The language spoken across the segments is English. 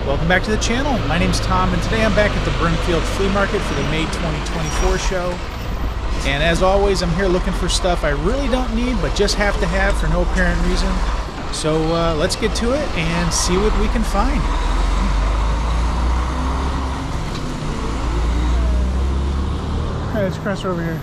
Welcome back to the channel. My name's Tom, and today I'm back at the Brimfield Flea Market for the May 2024 show. And as always, I'm here looking for stuff I really don't need, but just have to have for no apparent reason. So let's get to it and see what we can find. All right, let's cross over here.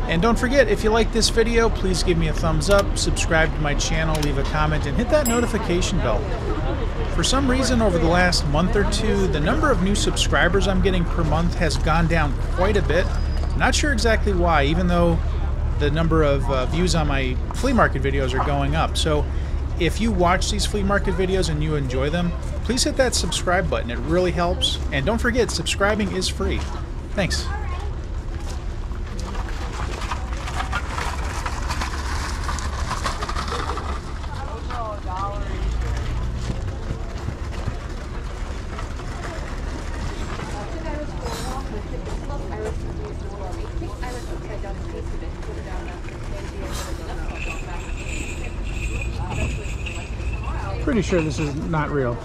And don't forget, if you like this video, please give me a thumbs up, subscribe to my channel, leave a comment, and hit that notification bell. For some reason, over the last month or two, the number of new subscribers I'm getting per month has gone down quite a bit. Not sure exactly why, even though the number of views on my flea market videos are going up. So if you watch these flea market videos and you enjoy them, please hit that subscribe button. It really helps. And don't forget, subscribing is free. Thanks. Pretty sure this is not real.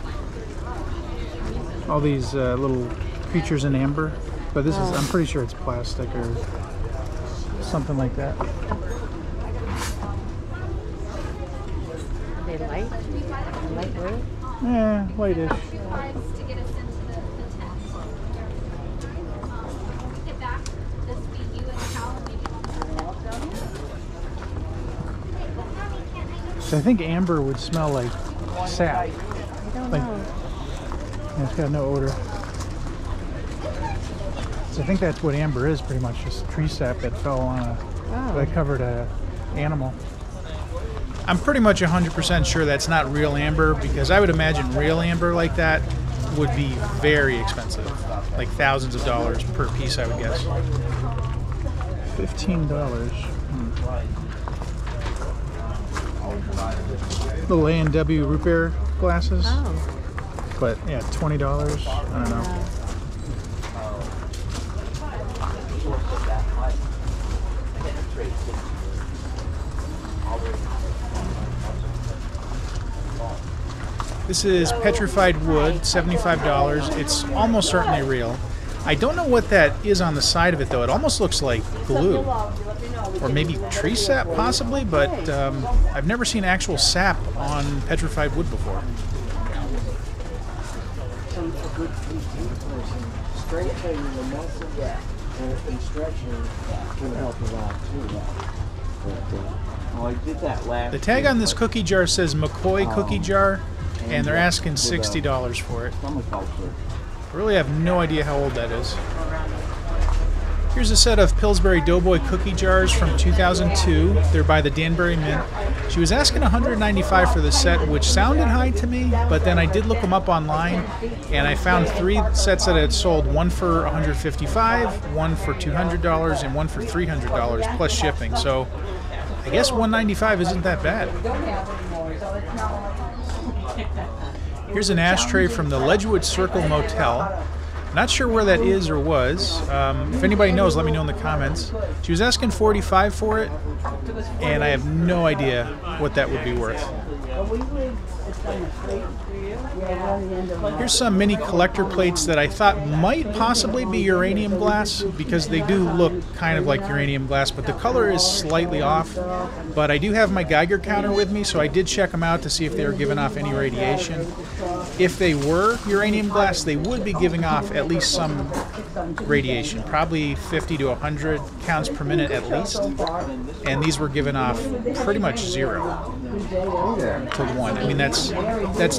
All these little creatures in amber, but this is, I'm pretty sure it's plastic or something like that. Are they light? Lightweight? Yeah, lightish. So I think amber would smell like sap. I don't know. It's got no odor. So I think that's what amber is, pretty much, just tree sap that fell on that covered a animal. I'm pretty much 100% sure that's not real amber, because I would imagine real amber like that would be very expensive, like thousands of dollars per piece, I would guess. $15. Little A&W root beer glasses. Oh. But yeah, $20. I don't know. This is petrified wood, $75. It's almost certainly real. I don't know what that is on the side of it though. It almost looks like glue. Or maybe tree sap possibly, but I've never seen actual sap on petrified wood before. The tag on this cookie jar says McCoy cookie jar, and they're asking $60 for it. I really have no idea how old that is. Here's a set of Pillsbury Doughboy cookie jars from 2002. They're by the Danbury Mint. She was asking $195 for the set, which sounded high to me, but then I did look them up online, and I found 3 sets that had sold, one for $155, one for $200, and one for $300 plus shipping. So I guess $195 isn't that bad. Here's an ashtray from the Ledgewood Circle Motel. Not sure where that is or was. If anybody knows, let me know in the comments. She was asking $45 for it, and I have no idea what that would be worth. Here's some mini collector plates that I thought might possibly be uranium glass, because they do look kind of like uranium glass, but the color is slightly off. But I do have my Geiger counter with me, so I did check them out to see if they were giving off any radiation. If they were uranium glass, they would be giving off at least some radiation, probably 50 to 100 counts per minute at least. And these were giving off pretty much 0 to 1. I mean, that's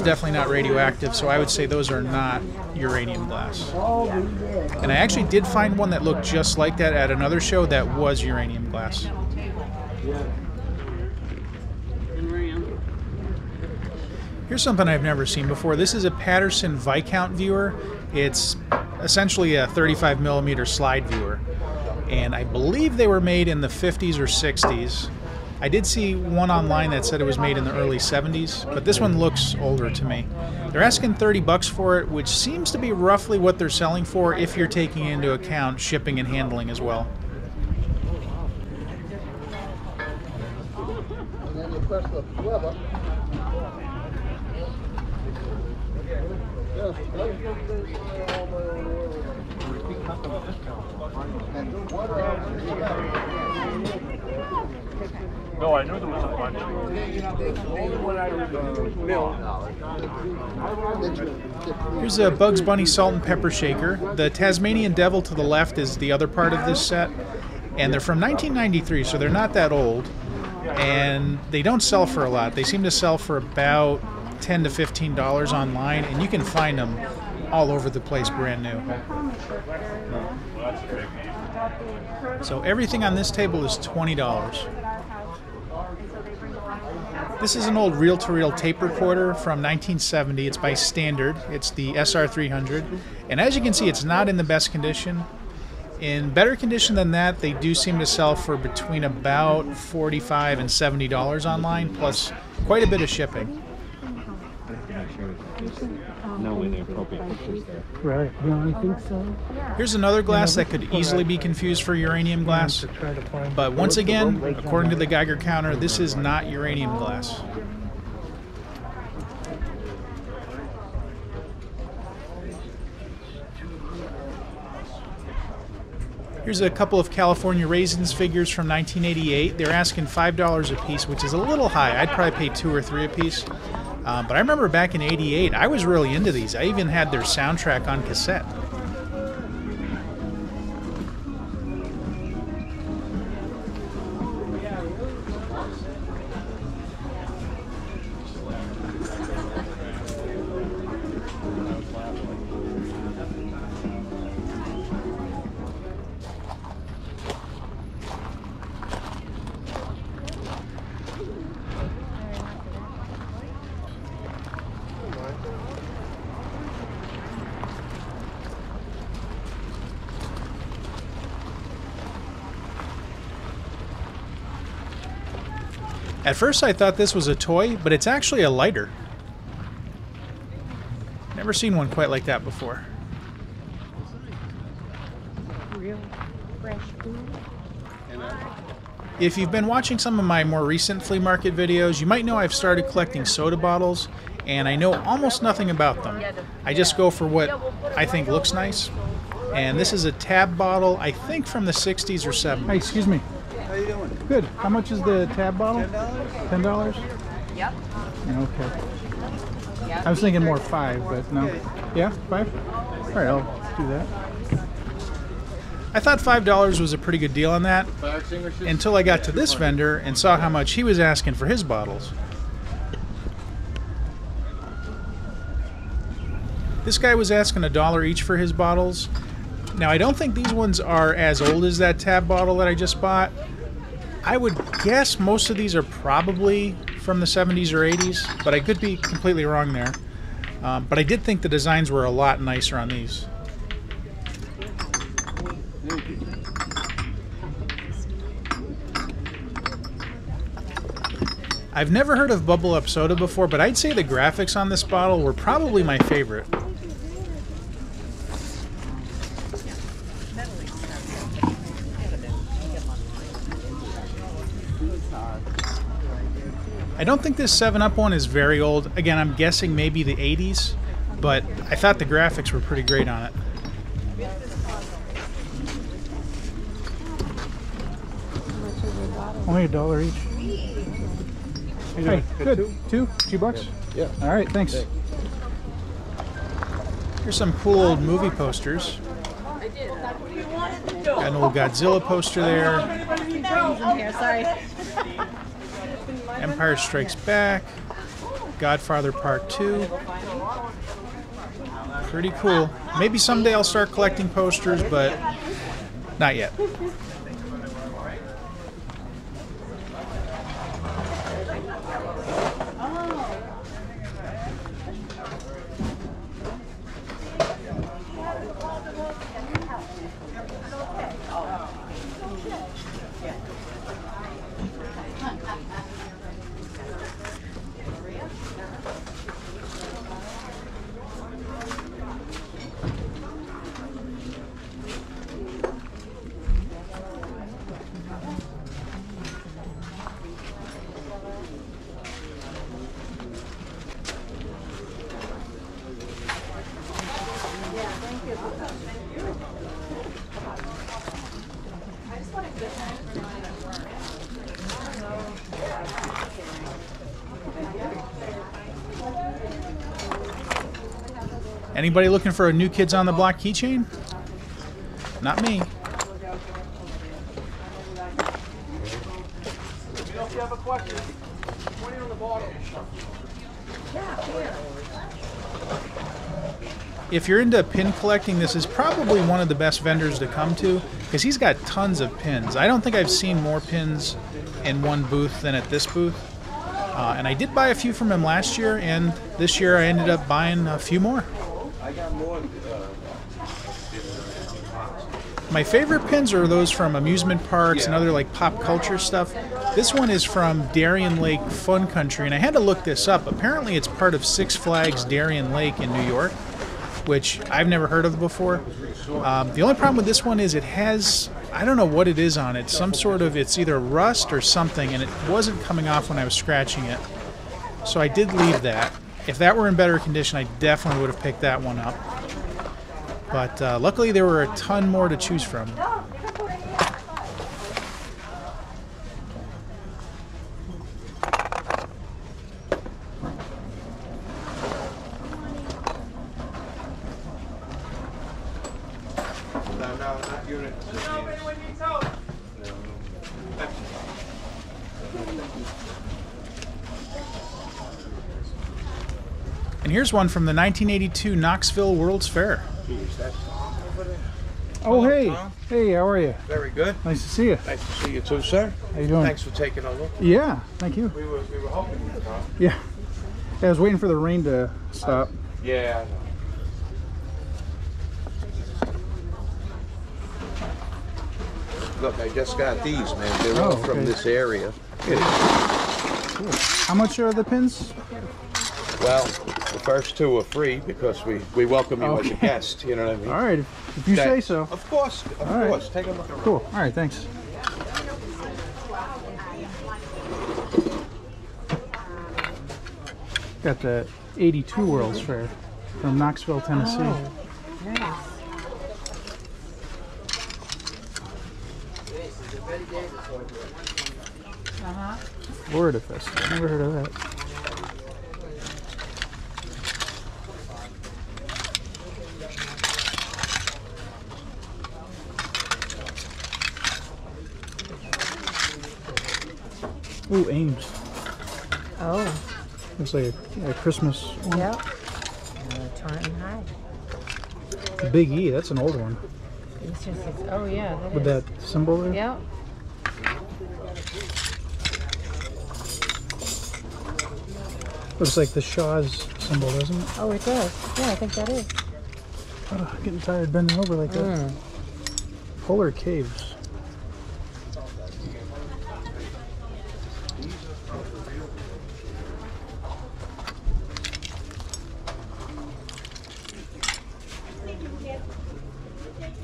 definitely not radioactive, so I would say those are not uranium glass. And I actually did find one that looked just like that at another show that was uranium glass. Here's something I've never seen before. This is a Patterson Viscount viewer. It's essentially a 35mm slide viewer. And I believe they were made in the 50s or 60s. I did see one online that said it was made in the early 70s, but this one looks older to me. They're asking $30 for it, which seems to be roughly what they're selling for if you're taking into account shipping and handling as well. No, I knew there was a bunch. Here's a Bugs Bunny salt and pepper shaker. The Tasmanian Devil to the left is the other part of this set. And they're from 1993, so they're not that old. And they don't sell for a lot. They seem to sell for about $10 to $15 online, and you can find them all over the place brand new. So everything on this table is $20. This is an old reel-to-reel tape recorder from 1970. It's by Standard. It's the SR300. And as you can see, it's not in the best condition. In better condition than that, they do seem to sell for between about $45 and $70 online, plus quite a bit of shipping. No way they're probably pictures there. Right. Yeah, I think so. Here's another glass that could easily be confused for uranium glass. But once again, according to the Geiger counter, this is not uranium glass. Here's a couple of California Raisins figures from 1988. They're asking $5 a piece, which is a little high. I'd probably pay 2 or 3 a piece. But I remember back in '88, I was really into these. I even had their soundtrack on cassette. At first I thought this was a toy, but it's actually a lighter. Never seen one quite like that before. Real fresh food. If you've been watching some of my more recent flea market videos, you might know I've started collecting soda bottles, and I know almost nothing about them. I just go for what I think looks nice. And this is a tab bottle, I think from the 60s or 70s. Hey, excuse me. How you doing? Good. How much is the tab bottle? $10. Yep. Okay. I was thinking more 5, but no. Yeah, 5? All right, I'll do that. I thought $5 was a pretty good deal on that until I got to this vendor and saw how much he was asking for his bottles. This guy was asking $1 each for his bottles. Now, I don't think these ones are as old as that tab bottle that I just bought. I would guess most of these are probably from the 70s or 80s, but I could be completely wrong there. But I did think the designs were a lot nicer on these. I've never heard of Bubble Up Soda before, but I'd say the graphics on this bottle were probably my favorite. I don't think this 7-Up one is very old. Again, I'm guessing maybe the 80s, but I thought the graphics were pretty great on it. Only $1 each. Hey, good. $2 bucks? Yeah. All right, thanks. Here's some cool old movie posters. Got an old Godzilla poster there. Sorry. Empire Strikes Back. Godfather Part 2. Pretty cool. Maybe someday I'll start collecting posters, but not yet. Anybody looking for a New Kids on the Block keychain? Not me. If you're into pin collecting, this is probably one of the best vendors to come to because he's got tons of pins. I don't think I've seen more pins in one booth than at this booth. And I did buy a few from him last year, and this year I ended up buying a few more. My favorite pins are those from amusement parks and other like pop culture stuff. This one is from Darien Lake Fun Country, and I had to look this up. Apparently it's part of Six Flags Darien Lake in New York, which I've never heard of before. The only problem with this one is it has, I don't know what it is on it, some sort of, it's either rust or something, and it wasn't coming off when I was scratching it. So I did leave that. If that were in better condition, I definitely would have picked that one up. But luckily there were a ton more to choose from. And here's one from the 1982 Knoxville World's Fair. Oh, hey. Hey, how are you? Very good. Nice to see you. Nice to see you too, sir. How you doing? Thanks for taking a look. Yeah, thank you. We were hoping you'd come. Yeah. I was waiting for the rain to stop. Yeah, I know. Look, I just got these, man. They're all from okay. this area. Cool. How much are the pins? Well, the first two are free because we welcome you as a guest. You know what I mean? All right, if you say so. Of course, of course. Take a look around. Cool. All right, thanks. Got the 82 World's Fair from Knoxville, Tennessee. Oh, nice. Florida Fest. Never heard of that. Ooh, Ames. Oh, Looks like a Christmas one. yep. Taunton High. The Big E, that's an old one. It's just, oh yeah, that With is. that symbol there? Yep. Looks like the Shaw's symbol, doesn't it? Oh, it does. Yeah, I think that is. Oh, getting tired bending over like that. Polar Caves.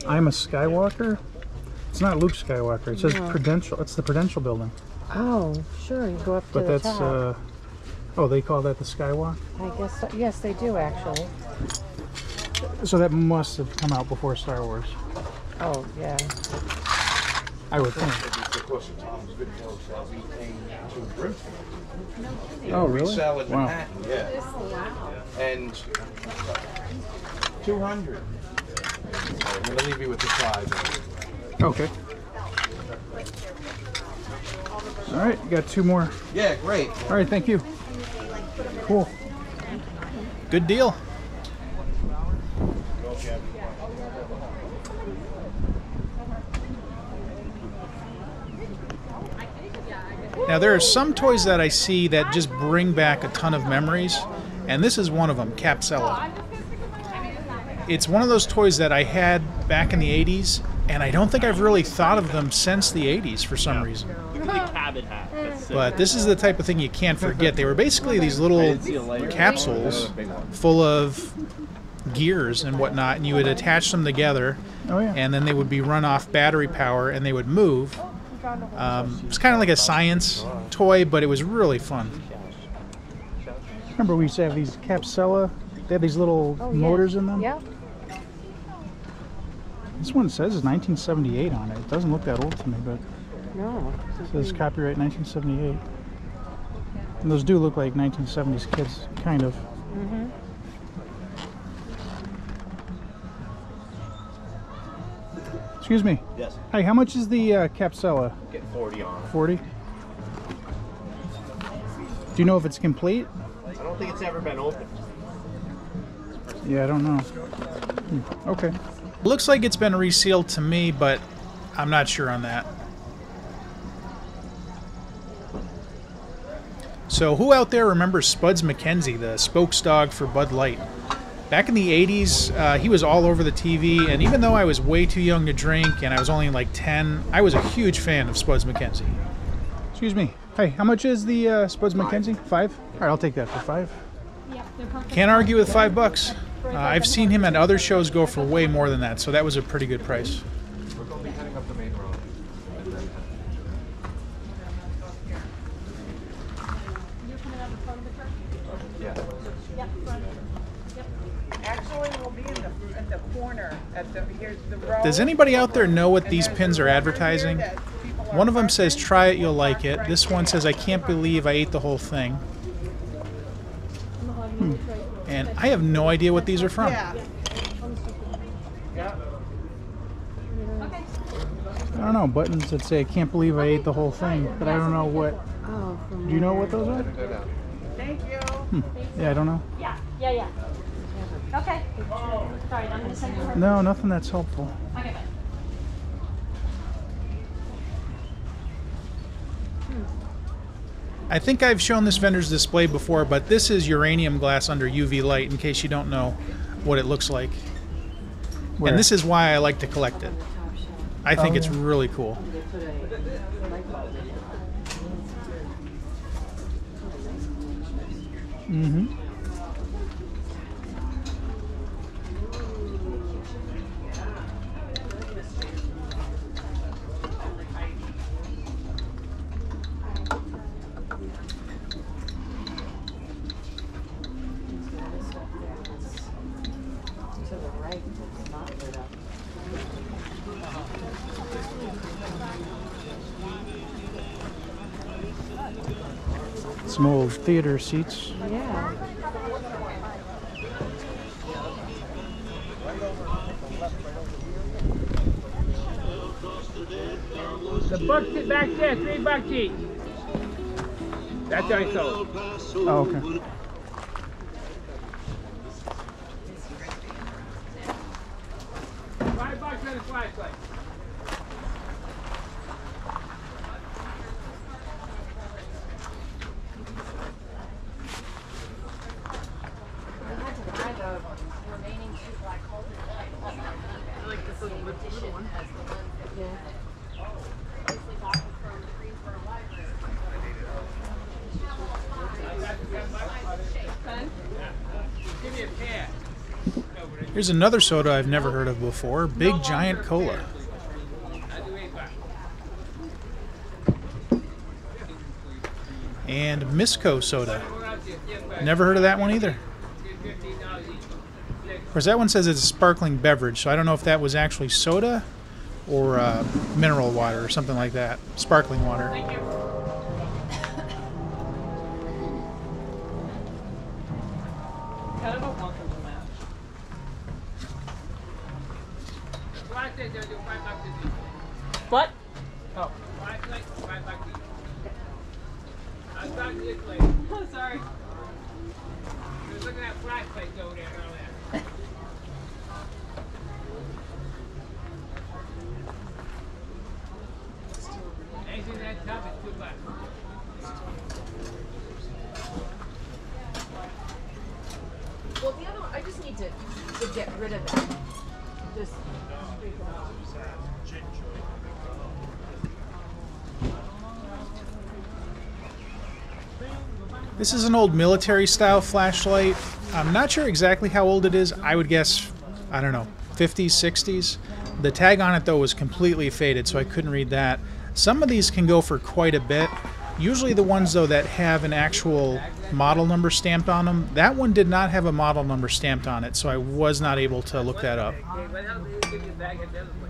I'm a Skywalker? It's not Luke Skywalker. It says Prudential. It's the Prudential building. Oh, sure. You go up to But the that's, top. oh, they call that the Skywalk? I guess so. Yes, they do actually. So that must have come out before Star Wars. Oh, yeah. I would think. Because of Tom's video, so we came to Brimfield. Oh, really? We sell in Wow. Manhattan, yeah. And 200. I'm gonna leave you with the 5. Okay. All right, you got two more. Yeah, great. All right, thank you. Cool. Good deal. Now there are some toys that I see that just bring back a ton of memories, and this is one of them, Capsella. It's one of those toys that I had back in the 80s, and I don't think I've really thought of them since the 80s for some reason. Look at the cabin hat. That's sick. But this is the type of thing you can't forget. They were basically these little capsules full of gears and whatnot, and you would attach them together, Oh, yeah. and then they would be run off battery power, and they would move. It's kind of like a science toy, but it was really fun. Remember we used to have these Capsella? They had these little Oh, motors in them? Yep. This one says 1978 on it. It doesn't look that old to me, but No. it says copyright 1978. And those do look like 1970s kids, kind of. Excuse me. Yes. Hey, how much is the Capsella? Get 40 on it. 40? Do you know if it's complete? I don't think it's ever been opened. Yeah, I don't know. Okay. Looks like it's been resealed to me, but I'm not sure on that. So who out there remembers Spuds McKenzie, the spokes dog for Bud Light? Back in the 80s, he was all over the TV, and even though I was way too young to drink and I was only like 10, I was a huge fan of Spuds McKenzie. Excuse me. Hey, how much is the Spuds McKenzie? 5? All right, I'll take that for 5. Can't argue with $5. I've seen him at other shows go for way more than that, so that was a pretty good price. We're going to be heading up the main road. Actually, we'll be in the corner at the here's the road. Does anybody out there know what these pins are advertising? One of them says, "Try it, you'll like it." This one says, "I can't believe I ate the whole thing." And I have no idea what these are from. Yeah. I don't know, buttons that say, I can't believe I ate the whole thing, but I don't know what. Oh, from Do you know what those are? Thank you. Yeah, I don't know. Yeah. Okay. Sorry, I'm gonna send you her. No, nothing that's helpful. Okay, bye. I think I've shown this vendor's display before, but this is uranium glass under UV light, in case you don't know what it looks like. Where? And this is why I like to collect it. I think it's yeah. really cool. Mm-hmm. to the right, it's not lit up. Some old theater seats. Yeah. The bucks sit back there, $3 each. That's already sold. Oh, okay. $5 on the flashlight. Give me a pair. Here's another soda I've never heard of before, Big Giant Cola. And Misco soda. Never heard of that one either. Of course, that one says it's a sparkling beverage, so I don't know if that was actually soda or mineral water or something like that. Sparkling water. What? Oh. Flashlight, $5 each. I'll talk to you later. Oh, sorry. I was looking at flashlights over there earlier. Anything that tough is $2. Well, the other one, I just need to get rid of that. Just. This is an old military style flashlight. I'm not sure exactly how old it is. I would guess, I don't know, 50s, 60s. The tag on it though was completely faded, so I couldn't read that. Some of these can go for quite a bit. Usually the ones though that have an actual model number stamped on them, that one did not have a model number stamped on it, so I was not able to look that up. What else do you give you back at the other place?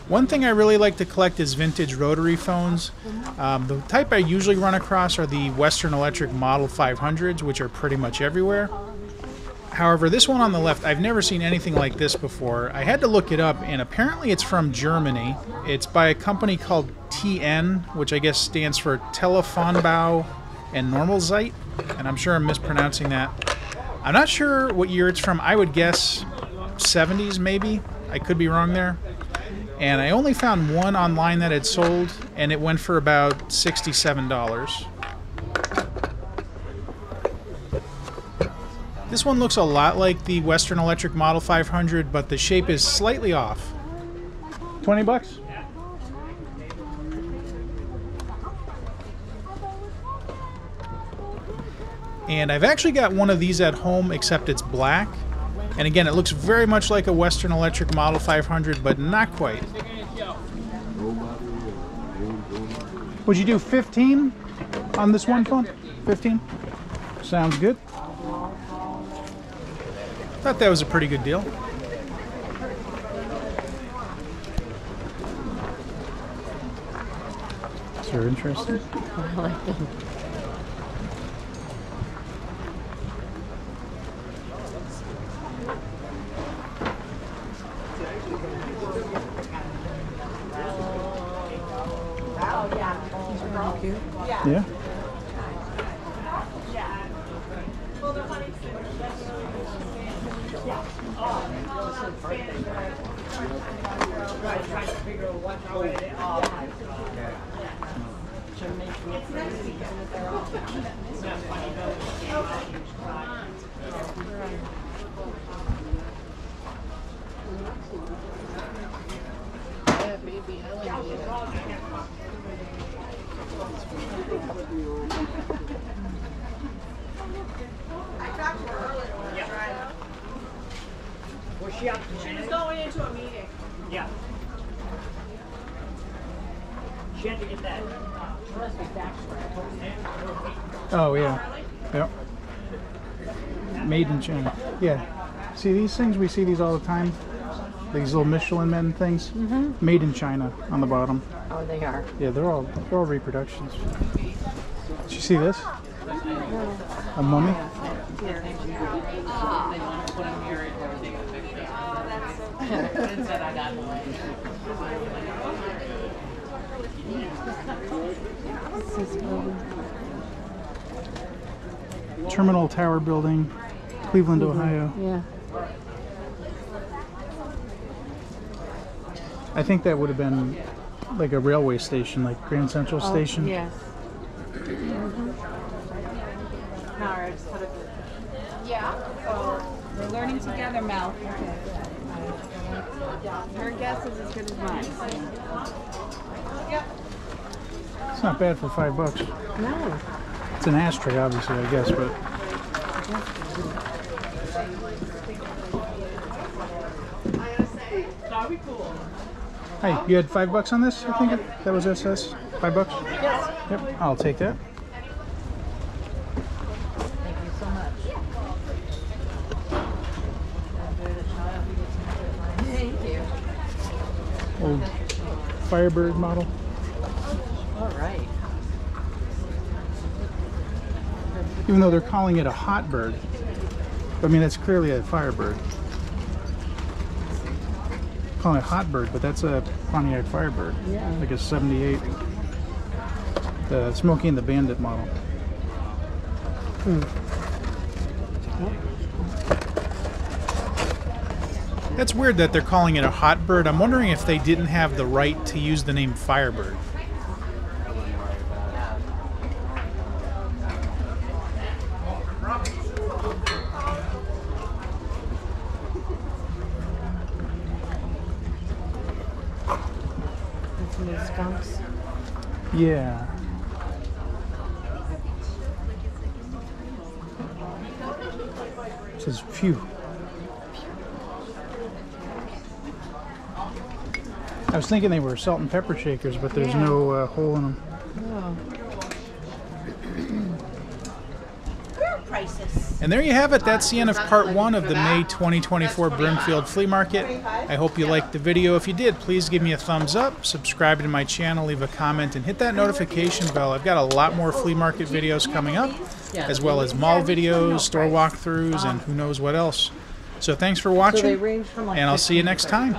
One thing I really like to collect is vintage rotary phones. The type I usually run across are the Western Electric Model 500s, which are pretty much everywhere. However, this one on the left, I've never seen anything like this before. I had to look it up, and apparently it's from Germany. It's by a company called TN, which I guess stands for Telefonbau and Normalzeit, and I'm sure I'm mispronouncing that. I'm not sure what year it's from. I would guess 70s maybe. I could be wrong there. And I only found one online that had sold, and it went for about $67. This one looks a lot like the Western Electric Model 500, but the shape is slightly off. 20 bucks? And I've actually got one of these at home, except it's black. And again, it looks very much like a Western Electric Model 500, but not quite. Would you do 15 on this one phone? 15? Sounds good. Thought that was a pretty good deal. Sure, interesting. I like them. Yeah. She was going into a meeting. Yeah. She had to get that. Oh, yeah. Yep. Made in China. Yeah. See these things? We see these all the time. These little Michelin Men things. Made in China on the bottom. Oh, they are. Yeah, they're all reproductions. Did you see this? A mummy? Terminal Tower Building, Cleveland, Ohio. Yeah. I think that would have been like a railway station, like Grand Central Station. Yes. We're learning together, Mel. Her guess is as good as mine. It's not bad for $5. No. It's an ashtray, obviously, I guess, but hey, you had $5 on this? I think that was SS. $5? Yes. Yep, I'll take that. Thank you so much. Thank you. Old Firebird model. All right. Even though they're calling it a hot bird. I mean, it's clearly a Firebird. Calling it hot bird, but that's a Pontiac Firebird. Yeah. Like a 78. The Smokey and the Bandit model. That's weird that they're calling it a hot bird. I'm wondering if they didn't have the right to use the name Firebird. Some new skunks. Yeah. It says phew. I was thinking they were salt and pepper shakers, but there's no hole in them. Oh. prices. And there you have it. That's the end of part 1 of the May 2024 Brimfield Flea Market. I hope you liked the video. If you did, please give me a thumbs up, subscribe to my channel, leave a comment, and hit that notification bell. I've got a lot more flea market videos coming up, as well as mall videos, store walkthroughs, and who knows what else. So thanks for watching, and I'll see you next time.